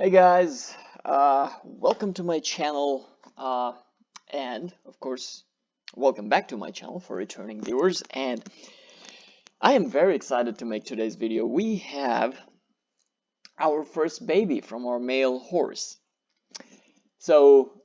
Hey guys, welcome to my channel, and of course, welcome back to my channel for returning viewers. And I am very excited to make today's video. We have our first baby from our male horse. So,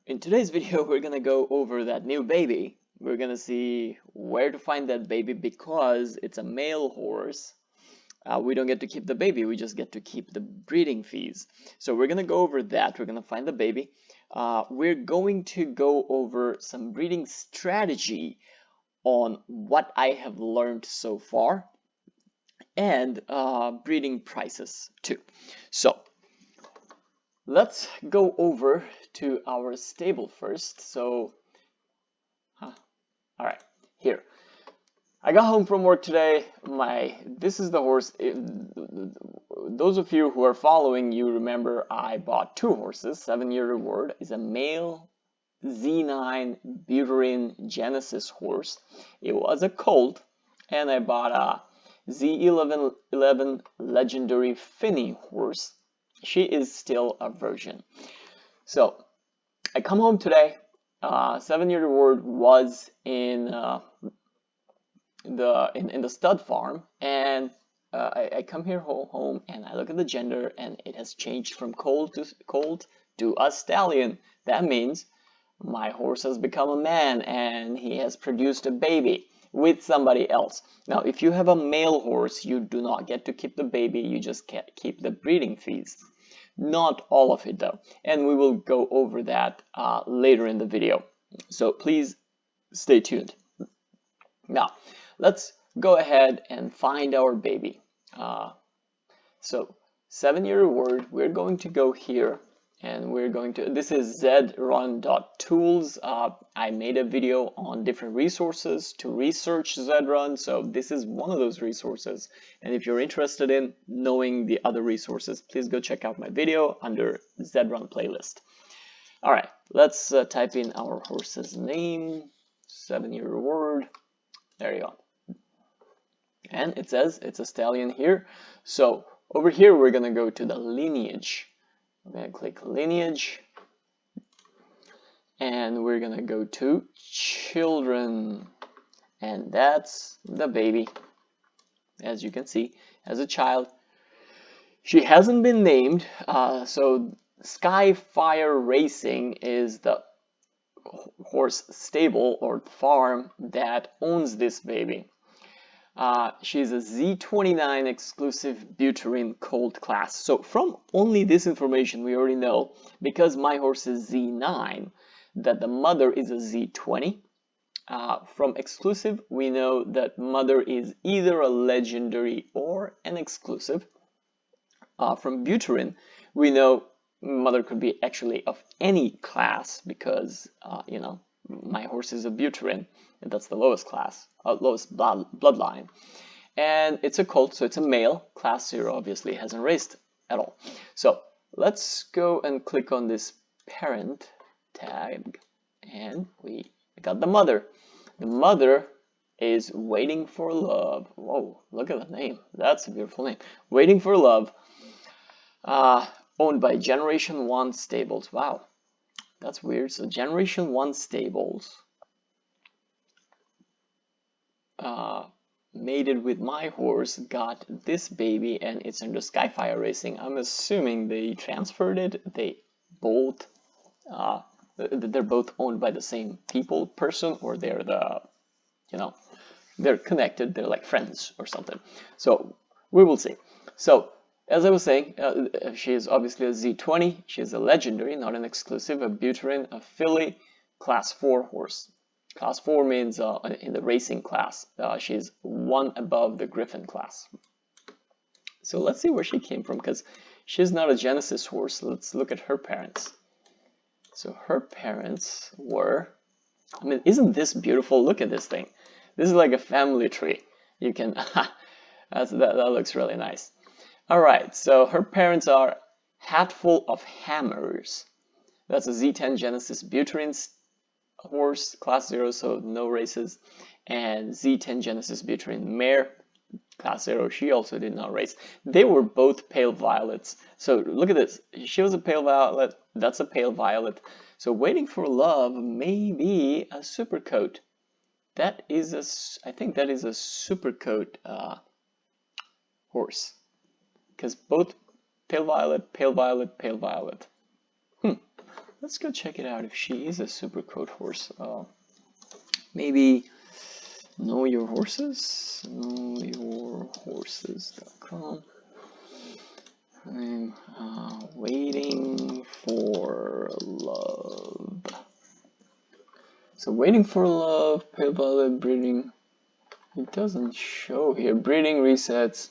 in today's video, we're gonna go over that new baby. We're gonna see where to find that baby because it's a male horse. We don't get to keep the baby, we just get to keep the breeding fees. So we're gonna go over that, we're gonna find the baby. We're going to go over some breeding strategy on what I have learned so far and breeding prices too. So let's go over to our stable first. So, all right, here. I got home from work today. This is the horse. Those of you who are following, you remember I bought two horses. 7-year reward is a male Z9 Buterin Genesis horse. It was a colt, and I bought a Z11 Legendary Finny horse. She is still a virgin. So I come home today. 7-year reward was in the stud farm, and I come here home and I look at the gender, and it has changed from colt to a stallion. That means my horse has become a man and he has produced a baby with somebody else. Now, if you have a male horse, you do not get to keep the baby, you just can't keep the breeding fees. Not all of it though, and we will go over that later in the video. So please stay tuned. Now, let's go ahead and find our baby. So 7-year reward, we're going to go here and we're going to, this is zrun.tools. I made a video on different resources to research ZED RUN, so this is one of those resources. And if you're interested in knowing the other resources, please go check out my video under ZED RUN playlist. All right, let's type in our horse's name, 7-year reward. There you go. And it says it's a stallion here. So over here, we're going to go to the lineage. I'm going to click lineage. And we're going to go to children. And that's the baby. As you can see, as a child. She hasn't been named. So Skyfire Racing is the horse stable or farm that owns this baby. She's a Z29 exclusive Buterin colt class. So from only this information, we already know, because my horse is Z9, that the mother is a Z20. From exclusive, we know that mother is either a legendary or an exclusive. From Buterin, we know mother could be actually of any class because, you know, my horse is a Buterin, and that's the lowest class, lowest bloodline. And it's a colt, so it's a male. Class 0 obviously hasn't raced at all. So let's go and click on this parent tag, and we got the mother. The mother is Waiting for Love. Whoa, look at the name. That's a beautiful name. Waiting for Love. Owned by Generation 1 Stables. Wow, that's weird. So Generation 1 Stables mated with my horse, got this baby, and it's under Skyfire Racing. I'm assuming they transferred it. They're both owned by the same person, or they're they're connected. They're like friends or something. So we will see. So as I was saying, she is obviously a Z20. She is a legendary, not an exclusive, a Buterin, a filly, class 4 horse. Class 4 means in the racing class. She's one above the Griffin class. So let's see where she came from, because she's not a Genesis horse. Let's look at her parents. So her parents were, I mean, isn't this beautiful? Look at this thing. This is like a family tree. You can, that looks really nice. All right, so her parents are Hatful of Hammers. That's a Z10 Genesis Buterin horse, class 0, so no races. And Z10 Genesis Buterin mare, Class 0, she also did not race. They were both pale violets. So look at this. She was a pale violet. That's a pale violet. So Waiting for Love may be a super coat. That is I think that is a super coat horse. Because both pale violet, pale violet, pale violet. Let's go check it out if she is a super coat horse. Maybe Know Your Horses? KnowYourHorses.com. I'm Waiting for Love. So Waiting for Love, pale violet breeding. It doesn't show here. Breeding resets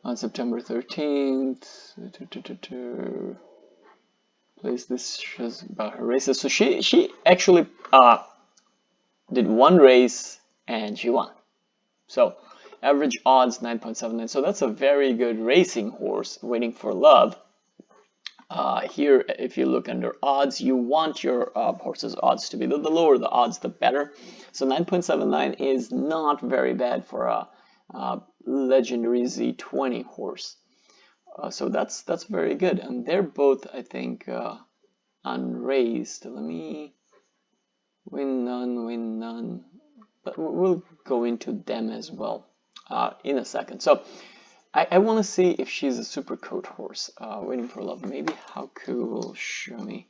on September 13th. Place this shows about her races. So she actually did one race and she won. So average odds 9.79. So that's a very good racing horse. Waiting for Love. Here, if you look under odds, you want your horse's odds to be the lower the odds, the better. So 9.79 is not very bad for a legendary Z20 horse. So that's very good, and they're both, I think, unraised. Let me win none, but we'll go into them as well in a second. So I want to see if she's a super coat horse. Waiting for Love. Maybe Hauku will show me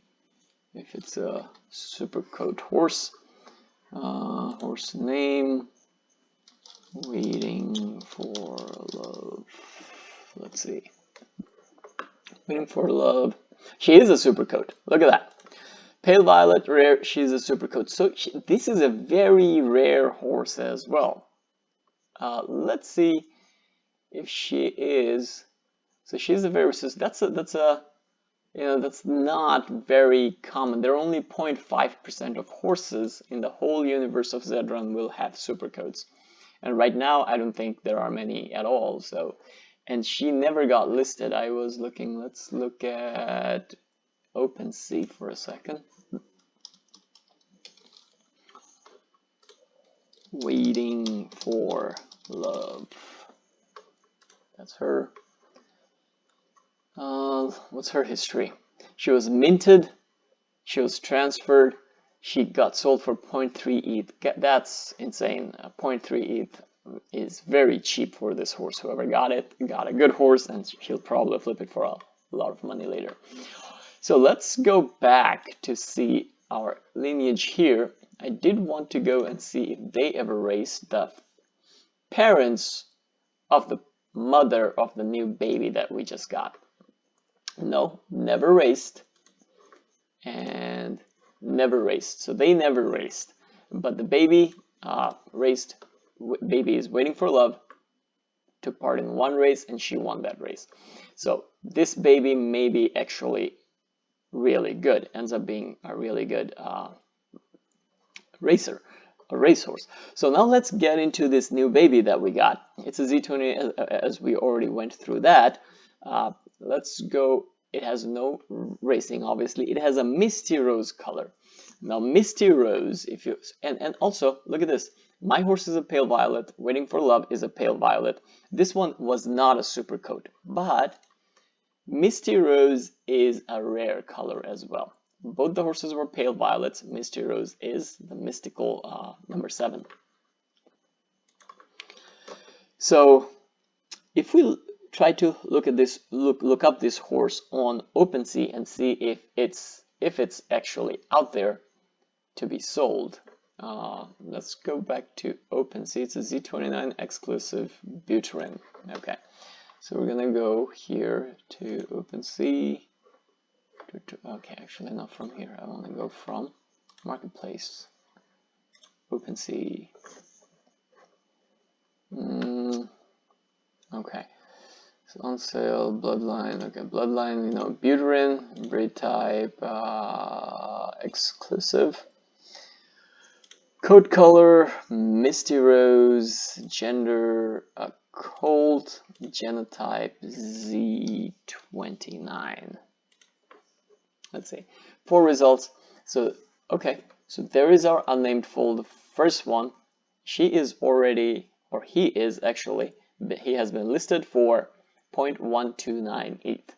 if it's a super coat horse. Horse name. Waiting for Love. Let's see. Waiting for Love. She is a super coat. Look at that. Pale violet, rare. She's a super coat. So this is a very rare horse as well. Let's see if she is. So she's a very. That's not very common. There are only 0.5% of horses in the whole universe of ZED RUN will have super coats. And right now, I don't think there are many at all. So, and she never got listed. I was looking. Let's look at OpenSea for a second. Waiting for Love. That's her. What's her history? She was minted. She was transferred. She got sold for 0.3 ETH. That's insane. 0.3 ETH is very cheap for this horse. Whoever got it got a good horse, and she'll probably flip it for a lot of money later. So let's go back to see our lineage here. I did want to go and see if they ever raised the parents of the mother of the new baby that we just got. No, never raced, and never raced. So they never raced, but the baby raced. Baby is Waiting for Love. Took part in one race, and she won that race. So this baby may be actually really good. Ends up being a really good racer, a racehorse. So now let's get into this new baby that we got. It's a Z20, as we already went through that. Let's go. It has no racing, obviously. It has a Misty Rose color. Now, Misty Rose, if you and also look at this. My horse is a pale violet. Waiting for Love is a pale violet. This one was not a super coat, but Misty Rose is a rare color as well. Both the horses were pale violets. Misty Rose is the mystical number 7. So, if we try to look at this, look up this horse on OpenSea and see if it's actually out there to be sold. Let's go back to OpenSea. It's a Z29 exclusive Buterin. Okay, so we're gonna go here to OpenSea. Okay, actually not from here. I want to go from Marketplace. OpenSea. Okay. So on sale, Bloodline. Okay, Bloodline. You know, Buterin, breed type, exclusive. Coat color, Misty Rose, gender, colt, genotype, Z29. Let's see, 4 results. So, okay, so there is our unnamed foal, the first one. She is already, or he is actually, he has been listed for 0.129 ETH.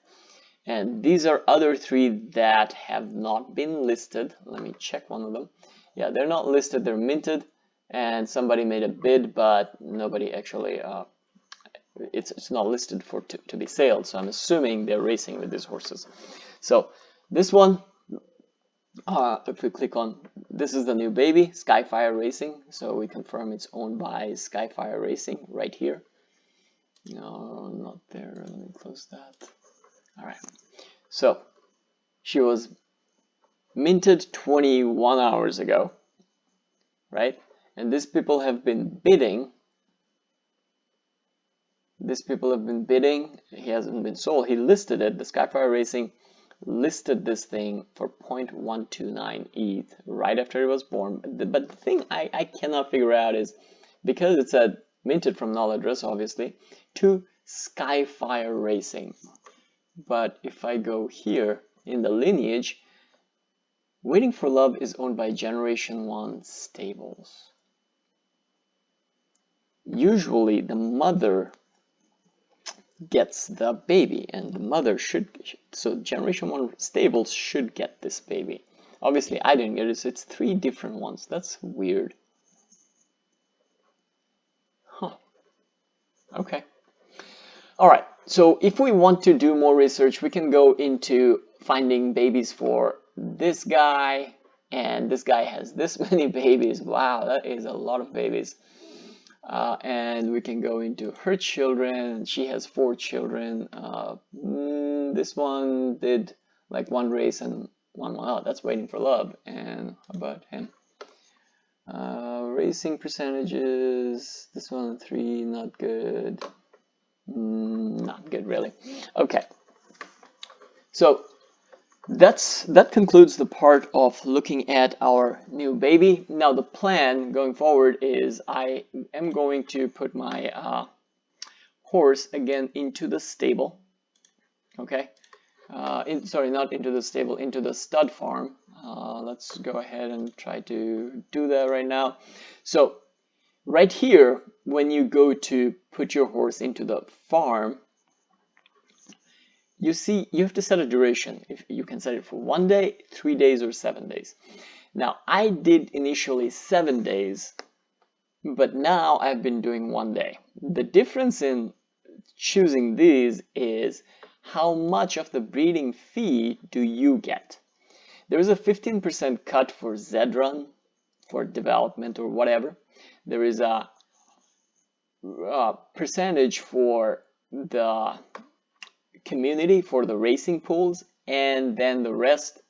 And these are other 3 that have not been listed. Let me check one of them. Yeah, they're not listed, they're minted, and somebody made a bid, but nobody actually, it's not listed for to be sailed, so I'm assuming they're racing with these horses. So this one, if we click on, this is the new baby, Skyfire Racing, so we confirm it's owned by Skyfire Racing right here. No, not there, let me close that. Alright, so she was minted 21 hours ago, right? And these people have been bidding. He hasn't been sold. He listed it. The Skyfire Racing listed this thing for 0.129 ETH right after it was born. But the thing I cannot figure out is, because it said minted from null address, obviously, to Skyfire Racing. But if I go here in the lineage, Waiting for Love is owned by Generation 1 Stables. Usually the mother gets the baby, and the mother should, so Generation 1 Stables should get this baby. Obviously I didn't get it, so it's 3 different ones. That's weird. Huh. Okay. Alright, so if we want to do more research, we can go into finding babies for this guy, and this guy has this many babies. Wow, that is a lot of babies. And we can go into her children. She has 4 children. This one did like 1 race and 1 won out. That's Waiting for Love. And how about him? Racing percentages. This one 3, not good. Not good, really. Okay. So that concludes the part of looking at our new baby. Now the plan going forward is I am going to put my horse again into the stable. Okay, sorry, not into the stable, into the stud farm. Let's go ahead and try to do that right now. So right here, when you go to put your horse into the farm, you see you have to set a duration. If you can set it for 1 day, 3 days, or 7 days. Now I did initially 7 days, but now I've been doing 1 day. The difference in choosing these is how much of the breeding fee do you get. There is a 15% cut for ZED RUN, for development or whatever. There is a percentage for the community, for the racing pools, and then the rest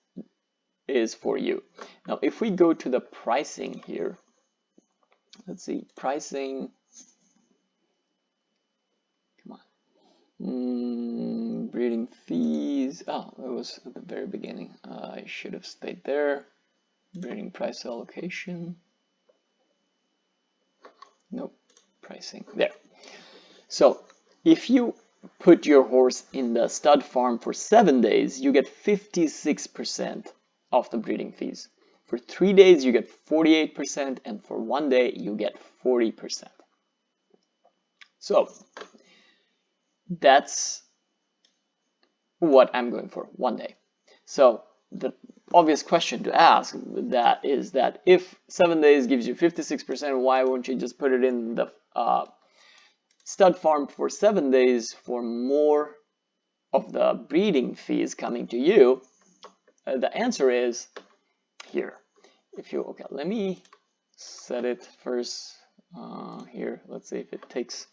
is for you. Now if we go to the pricing here, let's see, pricing, come on, breeding fees, oh, it was at the very beginning, I should have stayed there. Breeding price allocation, nope, pricing, there. So if you put your horse in the stud farm for 7 days, you get 56% of the breeding fees. For 3 days, you get 48%, and for 1 day, you get 40%. So that's what I'm going for, 1 day. So the obvious question to ask that is that if 7 days gives you 56%, why won't you just put it in the stud farm for 7 days for more of the breeding fees coming to you? The answer is here. If you, okay, let me set it first here. Let's see if it takes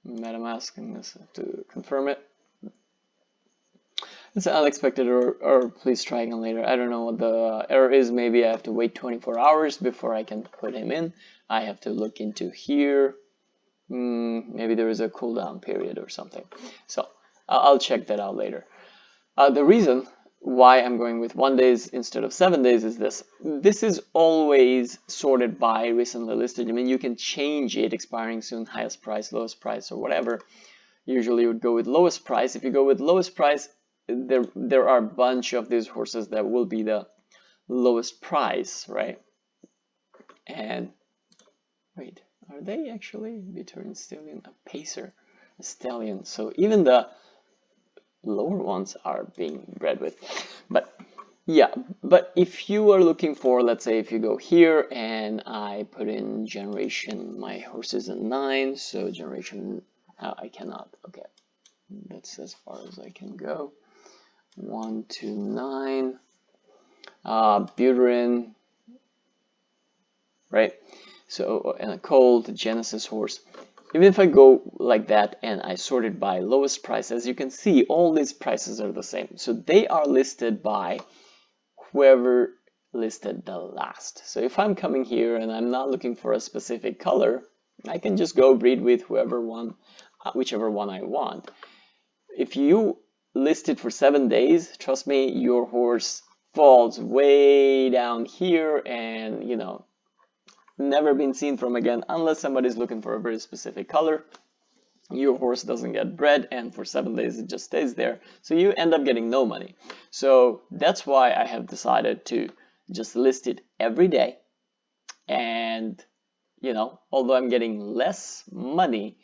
MetaMask and to confirm it. It's an unexpected error, or please try again later. I don't know what the error is. Maybe I have to wait 24 hours before I can put him in. I have to look into here. Maybe there is a cooldown period or something. So I'll check that out later. The reason why I'm going with 1 day instead of 7 days is this. This is always sorted by recently listed. I mean, you can change it, expiring soon, highest price, lowest price, or whatever. Usually you would go with lowest price. If you go with lowest price, there are a bunch of these horses that will be the lowest price, right? And wait, Are they actually Victorian Stallion? A Pacer, a Stallion. So even the lower ones are being bred with. But yeah, but if you are looking for, let's say if you go here and I put in generation, my horse is a 9, so generation, I cannot, okay, that's as far as I can go. 1 to 9, Buterin, right? So, and a cold Genesis horse. Even if I go like that and I sort it by lowest price, as you can see, all these prices are the same. So they are listed by whoever listed the last. So if I'm coming here and I'm not looking for a specific color, I can just go breed with whoever one, whichever one I want. If you list it for 7 days, trust me, your horse falls way down here and, you know, never been seen from again unless somebody's looking for a very specific color. Your horse doesn't get bred, and for 7 days it just stays there, so you end up getting no money. So that's why I have decided to just list it every day, and you know, although I'm getting less money,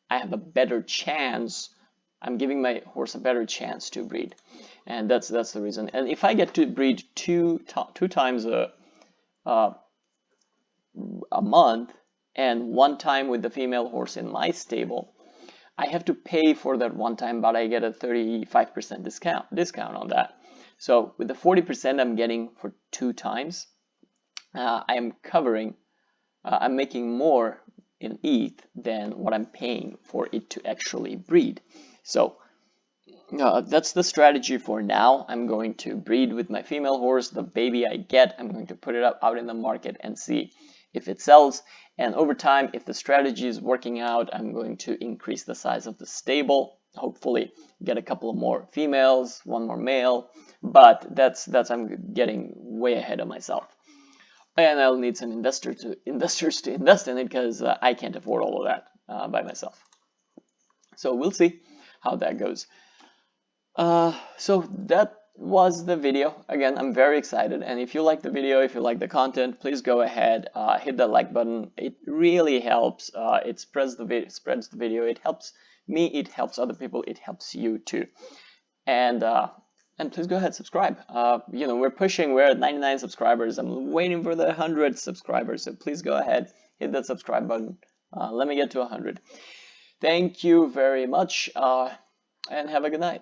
I have a better chance. I'm giving my horse a better chance to breed, and that's the reason. And if I get to breed two times a month and 1 time with the female horse in my stable, I have to pay for that 1 time, but I get a 35% discount on that. So with the 40% I'm getting for 2 times, I'm making more in ETH than what I'm paying for it to actually breed. So that's the strategy for now. I'm going to breed with my female horse. The baby I get, I'm going to put it out in the market and see if it sells. And over time, if the strategy is working out, I'm going to increase the size of the stable. Hopefully get a couple of more females, 1 more male. But that's I'm getting way ahead of myself. And I'll need some investors to invest in it, because I can't afford all of that by myself. So we'll see how that goes. So that was the video. Again, I'm very excited, and if you like the video, if you like the content, please go ahead, hit that like button. It really helps. It spreads the video. It helps me. It helps other people. It helps you too. And please go ahead, subscribe. You know, we're at 99 subscribers. I'm waiting for the 100 subscribers. So please go ahead, hit that subscribe button. Let me get to 100. Thank you very much, and have a good night.